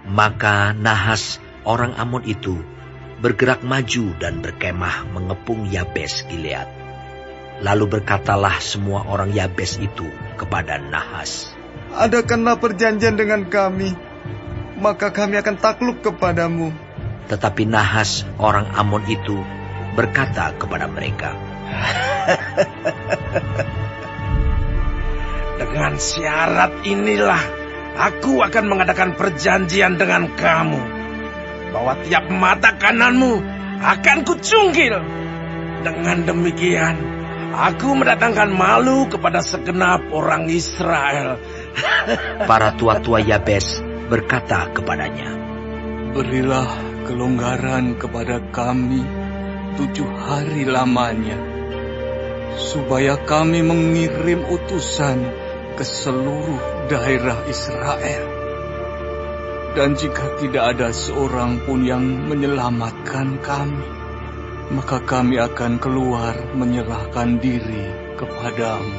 Maka Nahas orang Amon itu bergerak maju dan berkemah mengepung Yabes Gilead. Lalu berkatalah semua orang Yabes itu kepada Nahas, "Adakanlah perjanjian dengan kami, maka kami akan takluk kepadamu." Tetapi Nahas orang Amon itu berkata kepada mereka, "Dengan syarat inilah aku akan mengadakan perjanjian dengan kamu, bahwa tiap mata kananmu akan kucungkil. Dengan demikian, aku mendatangkan malu kepada segenap orang Israel." Para tua-tua Yabes berkata kepadanya, "Berilah kelonggaran kepada kami 7 hari lamanya, supaya kami mengirim utusan ke seluruh daerah Israel. Dan jika tidak ada seorang pun yang menyelamatkan kami, maka kami akan keluar menyerahkan diri kepadamu."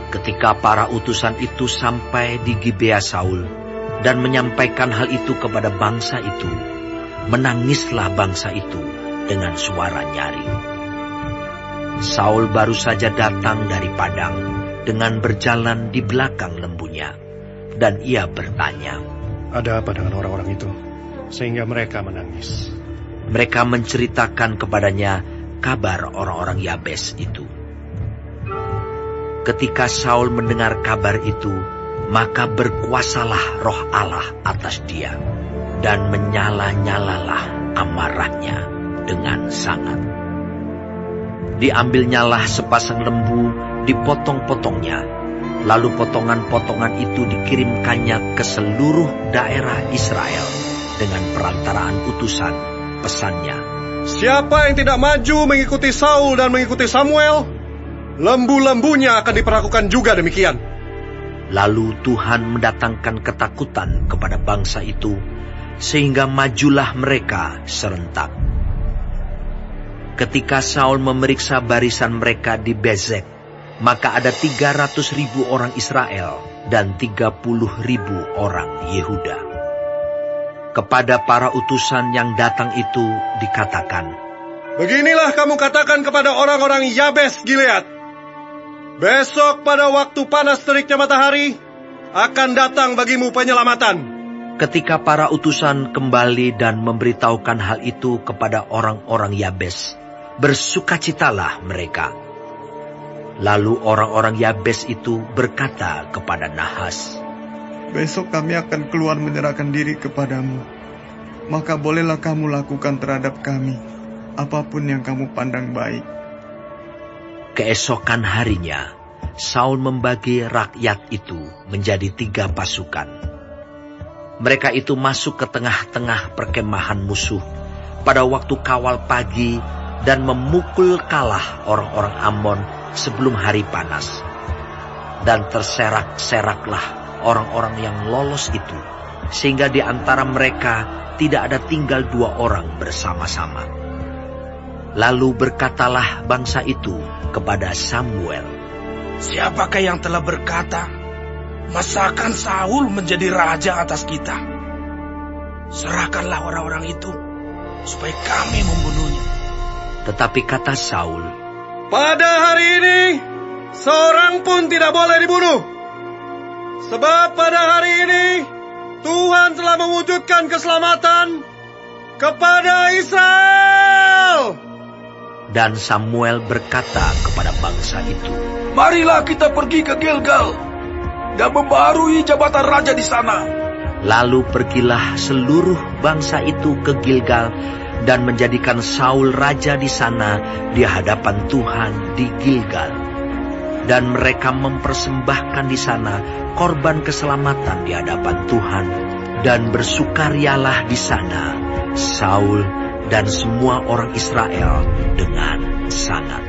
Ketika para utusan itu sampai di Gibea Saul dan menyampaikan hal itu kepada bangsa itu, menangislah bangsa itu dengan suara nyaring. Saul baru saja datang dari padang dengan berjalan di belakang lembunya, dan ia bertanya, "Ada apa dengan orang-orang itu, sehingga mereka menangis?" Mereka menceritakan kepadanya kabar orang-orang Yabes itu. Ketika Saul mendengar kabar itu, maka berkuasalah roh Allah atas dia, dan menyala-nyalalah amarahnya dengan sangat. Diambilnyalah sepasang lembu, dipotong-potongnya, lalu potongan-potongan itu dikirimkannya ke seluruh daerah Israel dengan perantaraan utusan. Pesannya, "Siapa yang tidak maju mengikuti Saul dan mengikuti Samuel, lembu-lembunya akan diperlakukan juga demikian." Lalu Tuhan mendatangkan ketakutan kepada bangsa itu, sehingga majulah mereka serentak. Ketika Saul memeriksa barisan mereka di Bezek, maka ada 300.000 orang Israel dan 30.000 orang Yehuda. Kepada para utusan yang datang itu dikatakan, "Beginilah kamu katakan kepada orang-orang Yabes Gilead, besok pada waktu panas teriknya matahari, akan datang bagimu penyelamatan." Ketika para utusan kembali dan memberitahukan hal itu kepada orang-orang Yabes, bersukacitalah mereka. Lalu orang-orang Yabes itu berkata kepada Nahas, "Besok kami akan keluar menyerahkan diri kepadamu. Maka bolehlah kamu lakukan terhadap kami apapun yang kamu pandang baik." Keesokan harinya, Saul membagi rakyat itu menjadi 3 pasukan. Mereka itu masuk ke tengah-tengah perkemahan musuh pada waktu kawal pagi dan memukul kalah orang-orang Amon sebelum hari panas. Dan terserak-seraklah orang-orang yang lolos itu, sehingga di antara mereka tidak ada tinggal 2 orang bersama-sama. Lalu berkatalah bangsa itu kepada Samuel, "Siapakah yang telah berkata, masakan Saul menjadi raja atas kita? Serahkanlah orang-orang itu, supaya kami membunuhnya." Tetapi kata Saul, "Pada hari ini, seorang pun tidak boleh dibunuh. Sebab pada hari ini, Tuhan telah mewujudkan keselamatan kepada Israel." Dan Samuel berkata kepada bangsa itu, "Marilah kita pergi ke Gilgal dan membarui jabatan raja di sana." Lalu pergilah seluruh bangsa itu ke Gilgal dan menjadikan Saul raja di sana di hadapan Tuhan di Gilgal. Dan mereka mempersembahkan di sana korban keselamatan di hadapan Tuhan, dan bersukarialah di sana Saul dan semua orang Israel dengan sangat.